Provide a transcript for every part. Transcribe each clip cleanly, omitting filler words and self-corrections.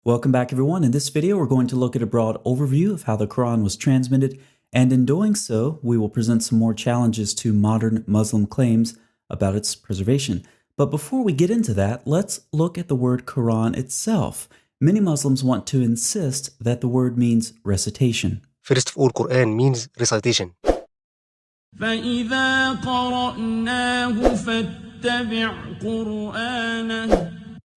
Welcome back everyone. In this video, we're going to look at a broad overview of how the Quran was transmitted, and in doing so, we will present some more challenges to modern Muslim claims about its preservation. But before we get into that, let's look at the word Quran itself. Many Muslims want to insist that the word means recitation. First of all, Quran means recitation. فإذا قرأناه فاتبع قرآنه.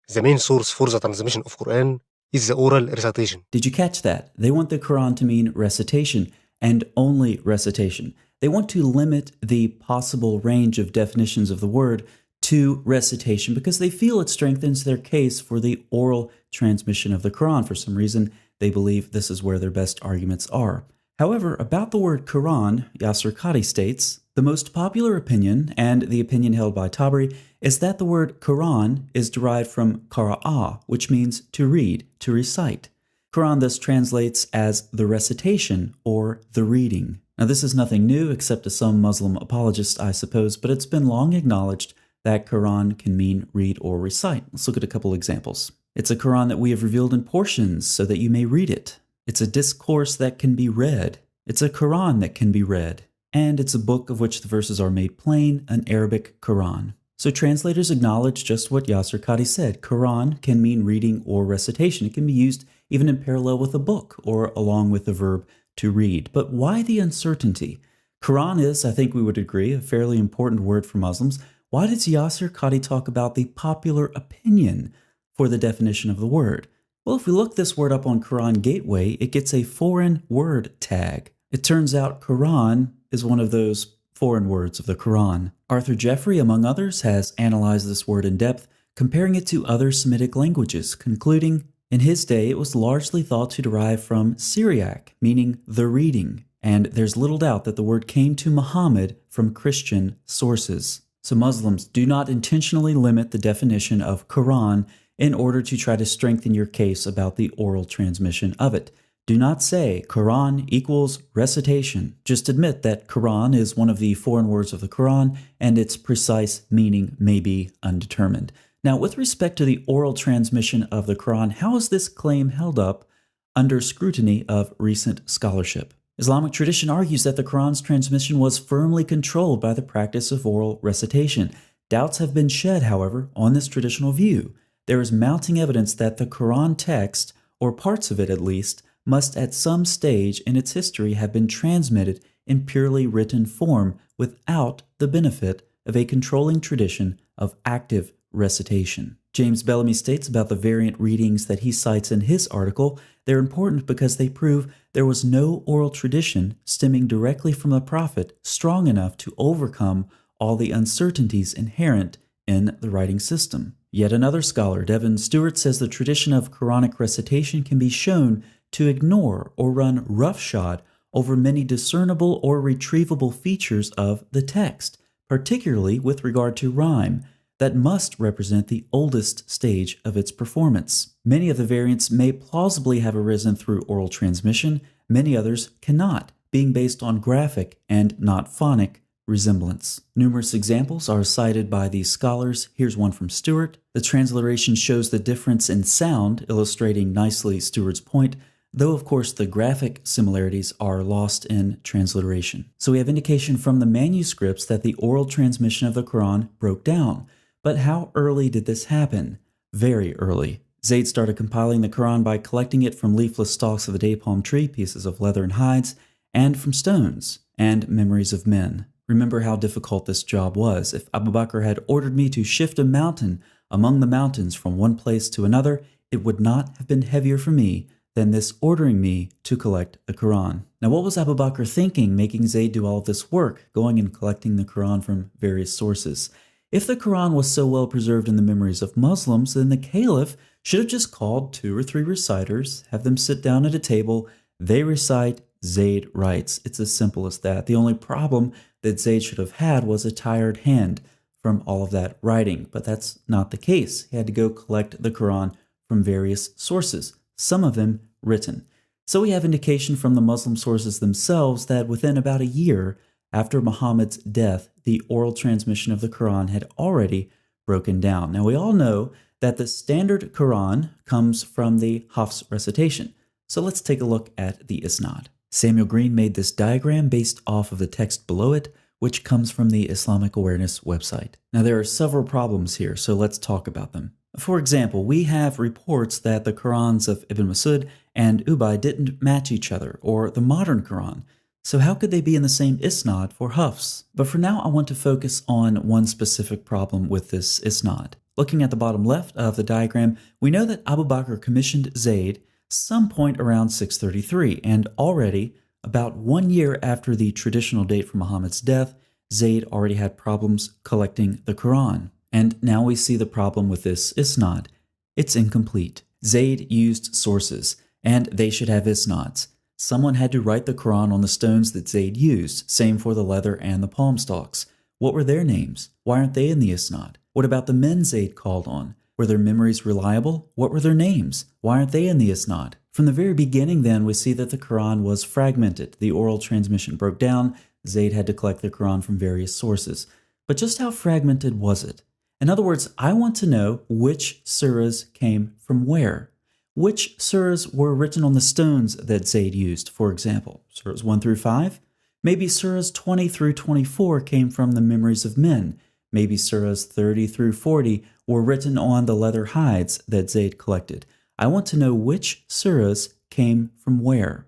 The main source for the transmission of Quran is the oral recitation. Did you catch that? They want the Quran to mean recitation and only recitation. They want to limit the possible range of definitions of the word to recitation because they feel it strengthens their case for the oral transmission of the Quran. For some reason, they believe this is where their best arguments are. However, about the word Quran, Yasir Qadhi states, the most popular opinion, and the opinion held by Tabari, is that the word Quran is derived from qara'a, which means to read, to recite. Quran thus translates as the recitation or the reading. Now this is nothing new except to some Muslim apologists, I suppose, but it's been long acknowledged that Quran can mean read or recite. Let's look at a couple examples. It's a Quran that we have revealed in portions so that you may read it. It's a discourse that can be read. It's a Quran that can be read. And it's a book of which the verses are made plain, an Arabic Quran. So translators acknowledge just what Yasir Qadhi said. Quran can mean reading or recitation. It can be used even in parallel with a book or along with the verb to read. But why the uncertainty? Quran is, I think we would agree, a fairly important word for Muslims. Why does Yasir Qadhi talk about the popular opinion for the definition of the word? Well, if we look this word up on Quran Gateway, it gets a foreign word tag. It turns out Quran is one of those foreign words of the Quran. Arthur Jeffrey, among others, has analyzed this word in depth, comparing it to other Semitic languages, concluding, in his day it was largely thought to derive from Syriac, meaning the reading, and there's little doubt that the word came to Muhammad from Christian sources. So Muslims, do not intentionally limit the definition of Quran in order to try to strengthen your case about the oral transmission of it. Do not say Quran equals recitation. Just admit that Quran is one of the foreign words of the Quran and its precise meaning may be undetermined. Now, with respect to the oral transmission of the Quran, how is this claim held up under scrutiny of recent scholarship? Islamic tradition argues that the Quran's transmission was firmly controlled by the practice of oral recitation. Doubts have been shed, however, on this traditional view. There is mounting evidence that the Quran text, or parts of it at least, must at some stage in its history have been transmitted in purely written form without the benefit of a controlling tradition of active recitation. James Bellamy states about the variant readings that he cites in his article, they're important because they prove there was no oral tradition stemming directly from the Prophet strong enough to overcome all the uncertainties inherent in the writing system. Yet another scholar, Devin Stewart, says the tradition of Quranic recitation can be shown to ignore or run roughshod over many discernible or retrievable features of the text, particularly with regard to rhyme, that must represent the oldest stage of its performance. Many of the variants may plausibly have arisen through oral transmission, many others cannot, being based on graphic and not phonic resemblance. Numerous examples are cited by these scholars. Here's one from Stewart. The transliteration shows the difference in sound, illustrating nicely Stewart's point, though of course the graphic similarities are lost in transliteration. So we have indication from the manuscripts that the oral transmission of the Quran broke down. But how early did this happen? Very early. Zayd started compiling the Quran by collecting it from leafless stalks of the day palm tree, pieces of leather and hides, and from stones and memories of men. Remember how difficult this job was. If Abu Bakr had ordered me to shift a mountain among the mountains from one place to another, it would not have been heavier for me than this ordering me to collect the Quran. Now, what was Abu Bakr thinking, making Zayd do all of this work, going and collecting the Quran from various sources? If the Quran was so well preserved in the memories of Muslims, then the Caliph should have just called 2 or 3 reciters, have them sit down at a table, they recite, Zayd writes. It's as simple as that. The only problem that Zayd should have had was a tired hand from all of that writing, but that's not the case. He had to go collect the Quran from various sources, some of them written. So we have indication from the Muslim sources themselves that within about a year after Muhammad's death, the oral transmission of the Quran had already broken down. Now we all know that the standard Quran comes from the Hafs recitation. So let's take a look at the Isnad. Samuel Green made this diagram based off of the text below it, which comes from the Islamic Awareness website. Now there are several problems here, so let's talk about them. For example, we have reports that the Qurans of Ibn Masud and Ubay didn't match each other, or the modern Quran. So how could they be in the same Isnad for Hafs? But for now, I want to focus on one specific problem with this Isnad. Looking at the bottom left of the diagram, we know that Abu Bakr commissioned Zayd some point around 633, and already, about 1 year after the traditional date for Muhammad's death, Zayd already had problems collecting the Quran. And now we see the problem with this Isnad. It's incomplete. Zayd used sources, and they should have Isnads. Someone had to write the Quran on the stones that Zayd used, same for the leather and the palm stalks. What were their names? Why aren't they in the Isnad? What about the men Zayd called on? Were their memories reliable? What were their names? Why aren't they in the Isnad? From the very beginning then, we see that the Quran was fragmented. The oral transmission broke down. Zayd had to collect the Quran from various sources. But just how fragmented was it? In other words, I want to know which surahs came from where. Which surahs were written on the stones that Zayd used, for example? Surahs 1 through 5? Maybe surahs 20 through 24 came from the memories of men. Maybe surahs 30 through 40 were written on the leather hides that Zayd collected. I want to know which surahs came from where.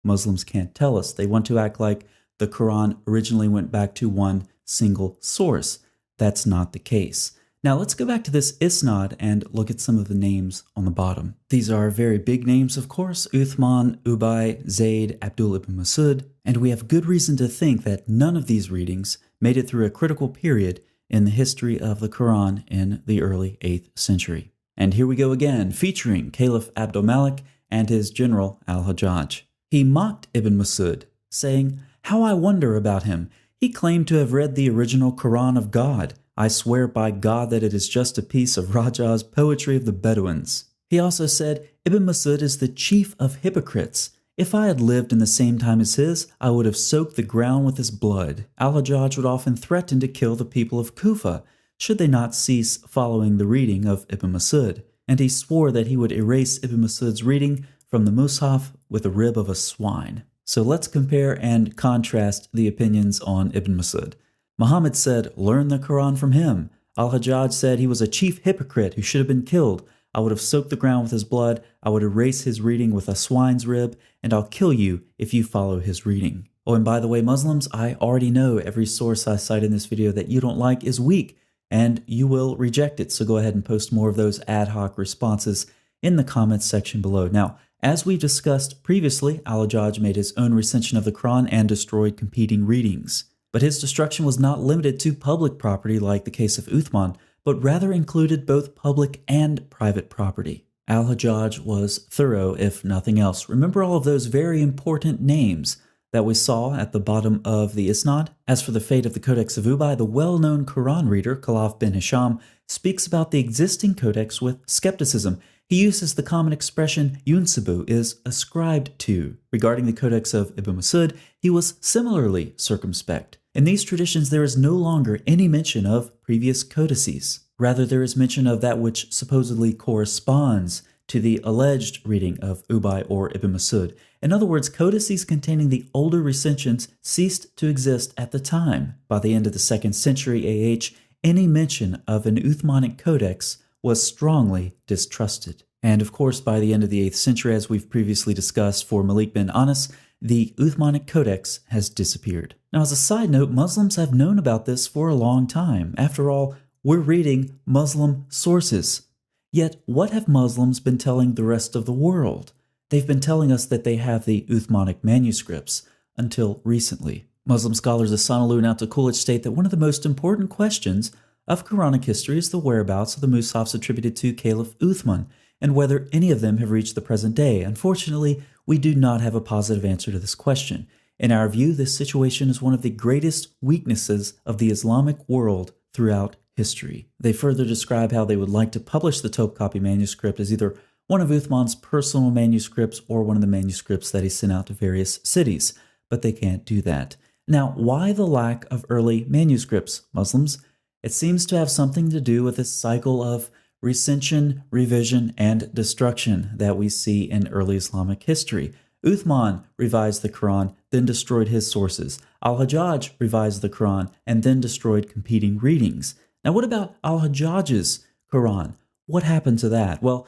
Muslims can't tell us. They want to act like the Quran originally went back to one single source. That's not the case. Now let's go back to this Isnad and look at some of the names on the bottom. These are very big names, of course: Uthman, Ubay, Zayd, Abdul ibn Masud, and we have good reason to think that none of these readings made it through a critical period in the history of the Quran in the early 8th century. And here we go again, featuring Caliph Abdul Malik and his general al-Hajjaj. He mocked Ibn Masud, saying, "How I wonder about him. He claimed to have read the original Quran of God. I swear by God that it is just a piece of Raja's poetry of the Bedouins." He also said, "Ibn Masud is the chief of hypocrites. If I had lived in the same time as his, I would have soaked the ground with his blood." Al-Hajjaj would often threaten to kill the people of Kufa should they not cease following the reading of Ibn Masud. And he swore that he would erase Ibn Masud's reading from the Mus'haf with a rib of a swine. So let's compare and contrast the opinions on Ibn Masud. Muhammad said, "Learn the Quran from him." Al-Hajjaj said he was a chief hypocrite who should have been killed. "I would have soaked the ground with his blood. I would erase his reading with a swine's rib, and I'll kill you if you follow his reading." Oh, and by the way, Muslims, I already know every source I cite in this video that you don't like is weak, and you will reject it. So go ahead and post more of those ad hoc responses in the comments section below. Now, as we discussed previously, Al-Hajjaj made his own recension of the Quran and destroyed competing readings. But his destruction was not limited to public property like the case of Uthman, but rather included both public and private property. Al-Hajjaj was thorough, if nothing else. Remember all of those very important names that we saw at the bottom of the Isnad? As for the fate of the Codex of Ubay, the well-known Quran reader, Khalaf bin Hisham, speaks about the existing codex with skepticism. He uses the common expression yunsabu, is ascribed to. Regarding the Codex of Ibn Masud, he was similarly circumspect. In these traditions, there is no longer any mention of previous codices. Rather, there is mention of that which supposedly corresponds to the alleged reading of Ubay or Ibn Masud. In other words, codices containing the older recensions ceased to exist at the time. By the end of the 2nd century AH, any mention of an Uthmanic codex was strongly distrusted. And of course, by the end of the 8th century, as we've previously discussed for Malik bin Anas, the Uthmanic Codex has disappeared. Now, as a side note, Muslims have known about this for a long time. After all, we're reading Muslim sources. Yet, what have Muslims been telling the rest of the world? They've been telling us that they have the Uthmanic manuscripts, until recently. Muslim scholars Asanalou and Al-Takulich state that one of the most important questions of Quranic history is the whereabouts of the Mus'hafs attributed to Caliph Uthman, and whether any of them have reached the present day. Unfortunately, we do not have a positive answer to this question. In our view, this situation is one of the greatest weaknesses of the Islamic world throughout history. They further describe how they would like to publish the Topkapi manuscript as either one of Uthman's personal manuscripts or one of the manuscripts that he sent out to various cities, but they can't do that. Now, why the lack of early manuscripts, Muslims? It seems to have something to do with this cycle of recension, revision, and destruction that we see in early Islamic history. Uthman revised the Quran, then destroyed his sources. Al-Hajjaj revised the Quran and then destroyed competing readings. Now, what about Al-Hajjaj's Quran? What happened to that? Well,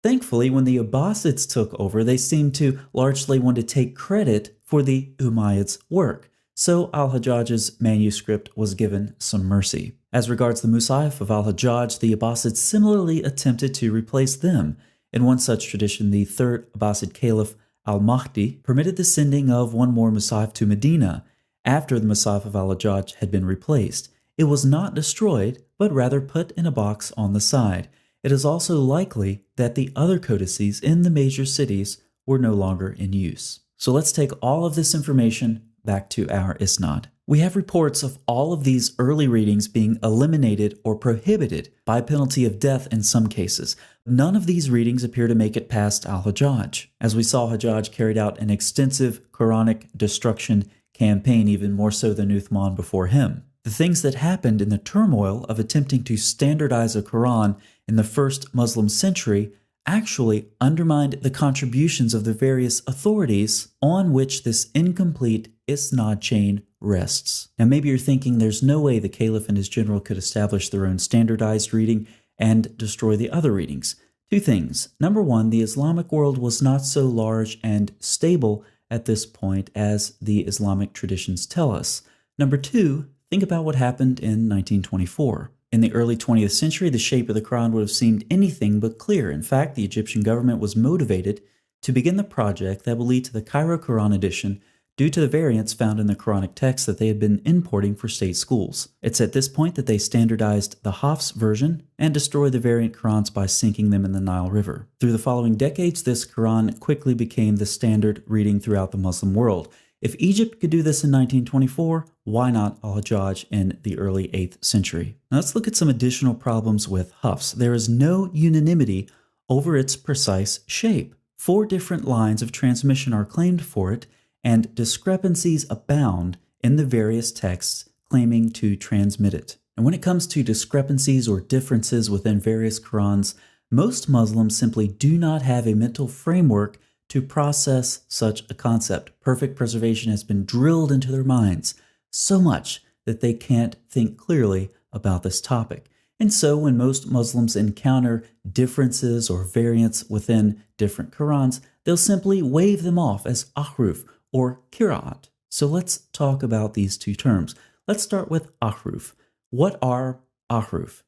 thankfully, when the Abbasids took over, they seemed to largely want to take credit for the Umayyads' work. So Al-Hajjaj's manuscript was given some mercy. As regards the Musahif of Al-Hajjaj, the Abbasids similarly attempted to replace them. In one such tradition, the third Abbasid Caliph, Al-Mahdi, permitted the sending of one more Musahif to Medina after the Musahif of Al-Hajjaj had been replaced. It was not destroyed, but rather put in a box on the side. It is also likely that the other codices in the major cities were no longer in use. So let's take all of this information back to our Isnad. We have reports of all of these early readings being eliminated or prohibited by penalty of death in some cases. None of these readings appear to make it past Al-Hajjaj. As we saw, Hajjaj carried out an extensive Quranic destruction campaign, even more so than Uthman before him. The things that happened in the turmoil of attempting to standardize a Quran in the first Muslim century actually undermined the contributions of the various authorities on which this incomplete Isnad chain rests. Now, maybe you're thinking there's no way the Caliph and his general could establish their own standardized reading and destroy the other readings. Two things. Number one, the Islamic world was not so large and stable at this point as the Islamic traditions tell us. Number two, think about what happened in 1924. In the early 20th century, the shape of the Quran would have seemed anything but clear. In fact, the Egyptian government was motivated to begin the project that will lead to the Cairo Quran edition due to the variants found in the Quranic text that they had been importing for state schools. It's at this point that they standardized the Hafs version and destroyed the variant Qurans by sinking them in the Nile River. Through the following decades, this Quran quickly became the standard reading throughout the Muslim world. If Egypt could do this in 1924, why not Al-Hajjaj in the early 8th century? Now let's look at some additional problems with Hafs. There is no unanimity over its precise shape. 4 different lines of transmission are claimed for it, and discrepancies abound in the various texts claiming to transmit it. And when it comes to discrepancies or differences within various Qurans, most Muslims simply do not have a mental framework to process such a concept. Perfect preservation has been drilled into their minds so much that they can't think clearly about this topic. And so when most Muslims encounter differences or variants within different Qurans, they'll simply wave them off as ahruf or qira'at. So let's talk about these two terms. Let's start with ahruf. What are ahruf?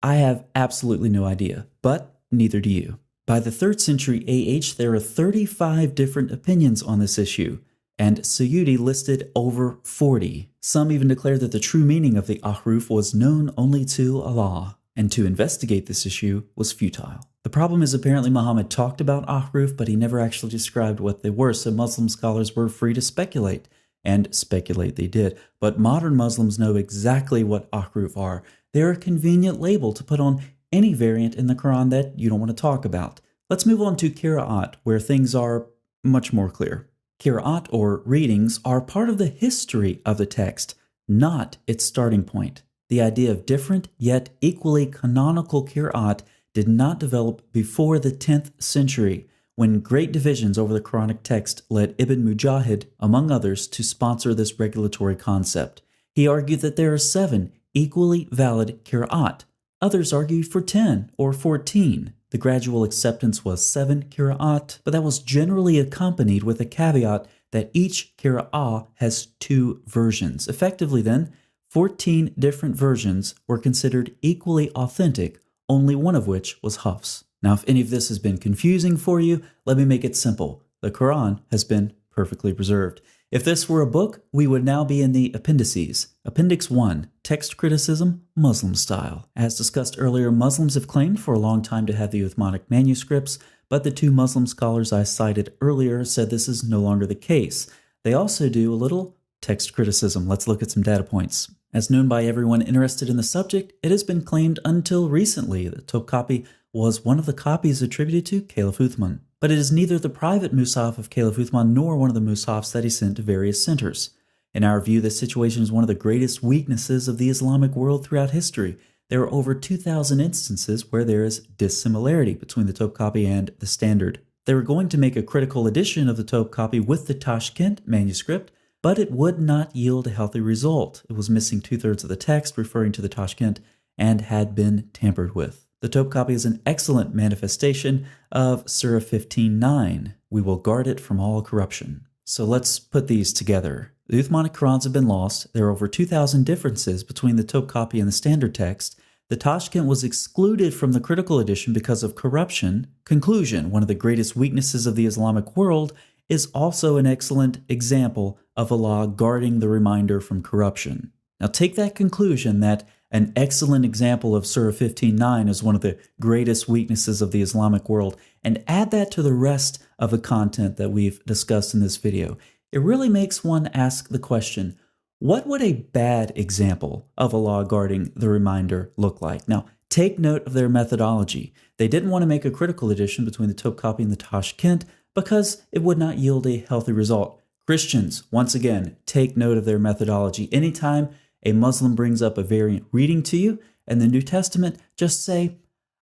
I have absolutely no idea, but neither do you. By the 3rd century AH, there are 35 different opinions on this issue, and Suyuti listed over 40. Some even declare that the true meaning of the ahruf was known only to Allah, and to investigate this issue was futile. The problem is apparently Muhammad talked about ahruf, but he never actually described what they were, so Muslim scholars were free to speculate, and speculate they did. But modern Muslims know exactly what ahruf are. They're a convenient label to put on any variant in the Quran that you don't want to talk about. Let's move on to qira'at, where things are much more clear. Qira'at, or readings, are part of the history of the text, not its starting point. The idea of different yet equally canonical qira'at did not develop before the 10th century, when great divisions over the Quranic text led Ibn Mujahid, among others, to sponsor this regulatory concept. He argued that there are 7 equally valid qira'at. Others argued for 10 or 14. The gradual acceptance was 7 qira'at, but that was generally accompanied with a caveat that each qira'ah has 2 versions. Effectively then, 14 different versions were considered equally authentic, only one of which was Hafs. Now, if any of this has been confusing for you, let me make it simple. The Quran has been perfectly preserved. If this were a book, we would now be in the appendices. Appendix 1, Text Criticism, Muslim Style. As discussed earlier, Muslims have claimed for a long time to have the Uthmanic manuscripts, but the 2 Muslim scholars I cited earlier said this is no longer the case. They also do a little text criticism. Let's look at some data points. As known by everyone interested in the subject, it has been claimed until recently that Topkapi was one of the copies attributed to Caliph Uthman. But it is neither the private Musaf of Caliph Uthman nor one of the Musafs that he sent to various centers. In our view, this situation is one of the greatest weaknesses of the Islamic world throughout history. there are over 2,000 instances where there is dissimilarity between the Topkapi and the Standard. They were going to make a critical edition of the Topkapi with the Tashkent manuscript, but it would not yield a healthy result. It was missing 2/3 of the text referring to the Tashkent and had been tampered with. The Topkapi is an excellent manifestation of Surah 15:9. We will guard it from all corruption. So let's put these together. The Uthmanic Qurans have been lost. There are over 2,000 differences between the Topkapi and the Standard text. The Tashkent was excluded from the critical edition because of corruption. Conclusion: one of the greatest weaknesses of the Islamic world is also an excellent example of Allah guarding the reminder from corruption. Now take that conclusion that an excellent example of Surah 15:9 is one of the greatest weaknesses of the Islamic world, and add that to the rest of the content that we've discussed in this video. It really makes one ask the question, what would a bad example of Allah guarding the reminder look like? Now, take note of their methodology. They didn't want to make a critical edition between the Topkapi and the Tashkent because it would not yield a healthy result. Christians, once again, take note of their methodology. Anytime a Muslim brings up a variant reading to you in the New Testament, just say,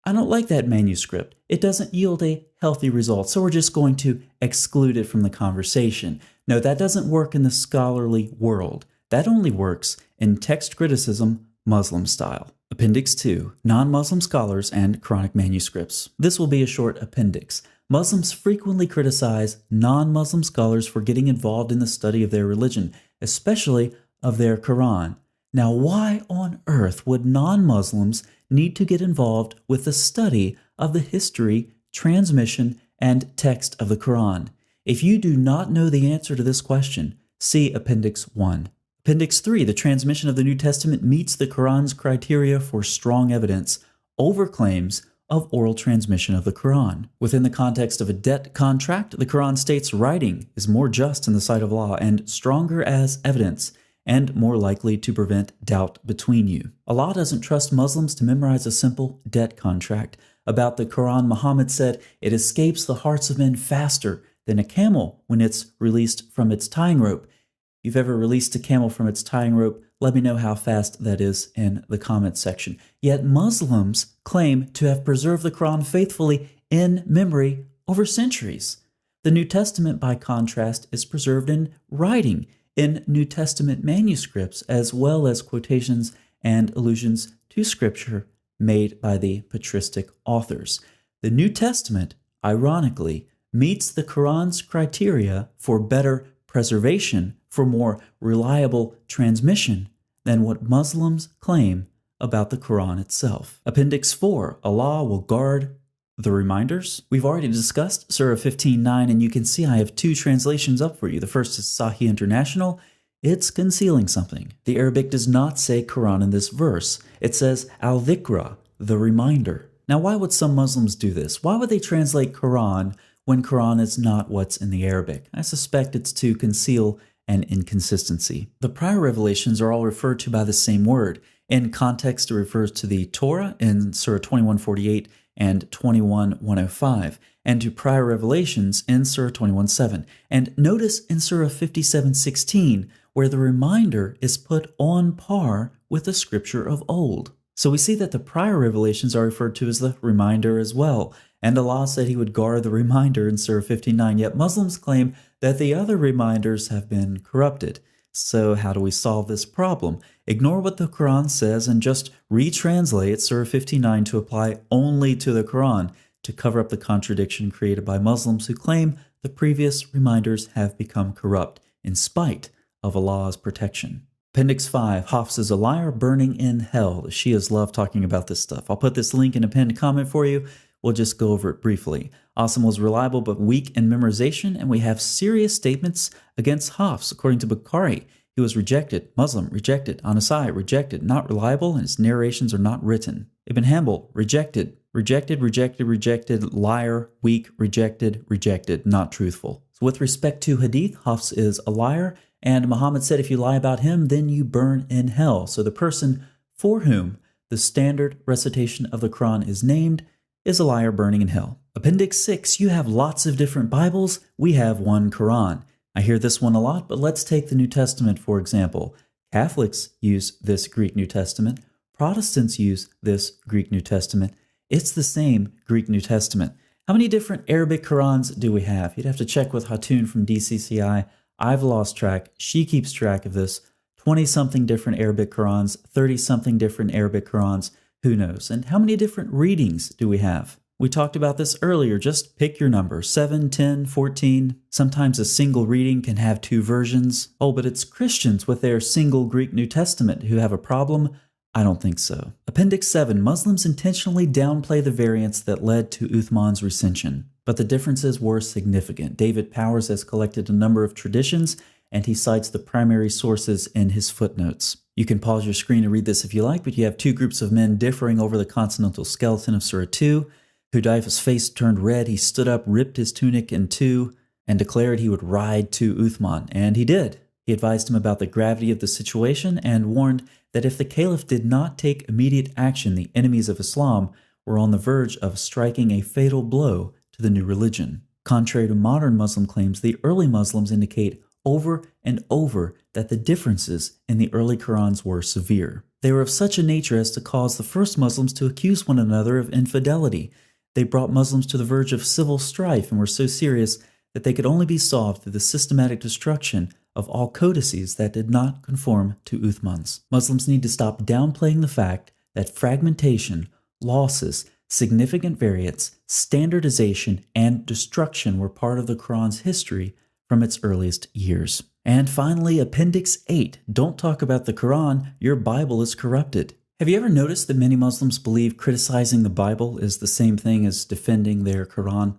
I don't like that manuscript. It doesn't yield a healthy result, so we're just going to exclude it from the conversation. No, that doesn't work in the scholarly world. That only works in text criticism, Muslim style. Appendix 2, Non-Muslim Scholars and Quranic Manuscripts. This will be a short appendix. Muslims frequently criticize non-Muslim scholars for getting involved in the study of their religion, especially of their Quran. Now, why on earth would non-Muslims need to get involved with the study of the history, transmission, and text of the Quran? If you do not know the answer to this question, see Appendix 1. Appendix 3, the transmission of the New Testament meets the Quran's criteria for strong evidence over claims of oral transmission of the Quran. Within the context of a debt contract, the Quran states writing is more just in the sight of Allah and stronger as evidence, and more likely to prevent doubt between you. Allah doesn't trust Muslims to memorize a simple debt contract. About the Quran, Muhammad said, it escapes the hearts of men faster than a camel when it's released from its tying rope. If you've ever released a camel from its tying rope, let me know how fast that is in the comments section. Yet Muslims claim to have preserved the Quran faithfully in memory over centuries. The New Testament, by contrast, is preserved in writing, in New Testament manuscripts, as well as quotations and allusions to Scripture made by the patristic authors. The New Testament, ironically, meets the Quran's criteria for better preservation, for more reliable transmission than what Muslims claim about the Quran itself. Appendix 4, Allah will guard the reminders. We've already discussed Surah 15:9, and you can see I have two translations up for you. The first is Sahih International. It's concealing something. The Arabic does not say Quran in this verse. It says al-dhikra, the reminder. Now, why would some Muslims do this? Why would they translate Quran when Quran is not what's in the Arabic? I suspect it's to conceal an inconsistency. The prior revelations are all referred to by the same word. In context, it refers to the Torah in Surah 21:48 and 21:105, and to prior revelations in Surah 21:7. And notice in Surah 57:16, where the reminder is put on par with the scripture of old. So we see that the prior revelations are referred to as the reminder as well. And Allah said He would guard the reminder in Surah 59, yet Muslims claim that the other reminders have been corrupted. So how do we solve this problem? Ignore what the Quran says and just retranslate Surah 59 to apply only to the Quran to cover up the contradiction created by Muslims who claim the previous reminders have become corrupt in spite of Allah's protection. Appendix 5, Hafs is a liar burning in hell. The Shias love talking about this stuff. I'll put this link in a pinned comment for you. We'll just go over it briefly. Asim was reliable but weak in memorization, and we have serious statements against Hafs. According to Bukhari, he was rejected, Muslim, rejected, Anasai, rejected, not reliable, and his narrations are not written. Ibn Hanbal, rejected, rejected, rejected, rejected, liar, weak, rejected, rejected, not truthful. So with respect to Hadith, Hafs is a liar, and Muhammad said if you lie about him, then you burn in hell. So the person for whom the standard recitation of the Quran is named is a liar burning in hell. Appendix 6, you have lots of different Bibles. We have one Quran. I hear this one a lot, but let's take the New Testament for example. Catholics use this Greek New Testament. Protestants use this Greek New Testament. It's the same Greek New Testament. How many different Arabic Qurans do we have? You'd have to check with Hatun from DCCI. I've lost track. She keeps track of this. 20-something different Arabic Qurans, 30-something different Arabic Qurans. Who knows? And how many different readings do we have? We talked about this earlier. Just pick your number, 7, 10, 14. Sometimes a single reading can have 2 versions. Oh, but it's Christians with their single Greek New Testament who have a problem? I don't think so. Appendix 7. Muslims intentionally downplay the variants that led to Uthman's recension, but the differences were significant. David Powers has collected a number of traditions, and he cites the primary sources in his footnotes. You can pause your screen to read this if you like, but you have 2 groups of men differing over the consonantal skeleton of Surah 2. Hudayfa's face turned red. He stood up, ripped his tunic in 2, and declared he would ride to Uthman, and he did. He advised him about the gravity of the situation and warned that if the caliph did not take immediate action, the enemies of Islam were on the verge of striking a fatal blow to the new religion. Contrary to modern Muslim claims, the early Muslims indicate over and over that the differences in the early Qurans were severe. They were of such a nature as to cause the first Muslims to accuse one another of infidelity. They brought Muslims to the verge of civil strife and were so serious that they could only be solved through the systematic destruction of all codices that did not conform to Uthman's. Muslims need to stop downplaying the fact that fragmentation, losses, significant variants, standardization, and destruction were part of the Quran's history from its earliest years. And finally, Appendix 8. Don't talk about the Quran, your Bible is corrupted. Have you ever noticed that many Muslims believe criticizing the Bible is the same thing as defending their Quran?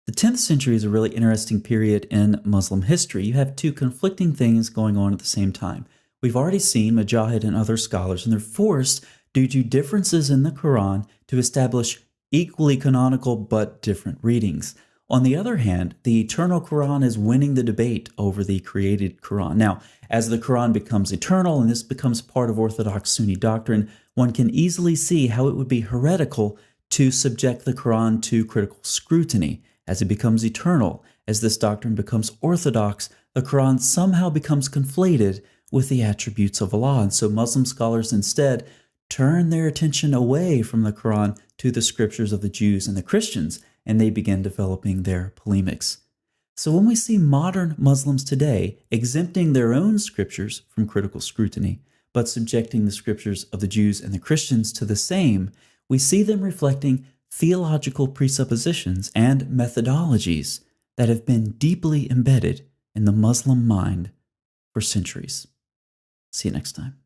The 10th century is a really interesting period in Muslim history. You have 2 conflicting things going on at the same time. We've already seen Mujahid and other scholars, and they're forced, due to differences in the Quran, to establish equally canonical but different readings. On the other hand, the eternal Quran is winning the debate over the created Quran. Now, as the Quran becomes eternal and this becomes part of Orthodox Sunni doctrine, one can easily see how it would be heretical to subject the Quran to critical scrutiny. As it becomes eternal, as this doctrine becomes orthodox, the Quran somehow becomes conflated with the attributes of Allah. And so Muslim scholars instead turn their attention away from the Quran to the scriptures of the Jews and the Christians, and they begin developing their polemics. So when we see modern Muslims today exempting their own scriptures from critical scrutiny, but subjecting the scriptures of the Jews and the Christians to the same, we see them reflecting theological presuppositions and methodologies that have been deeply embedded in the Muslim mind for centuries. See you next time.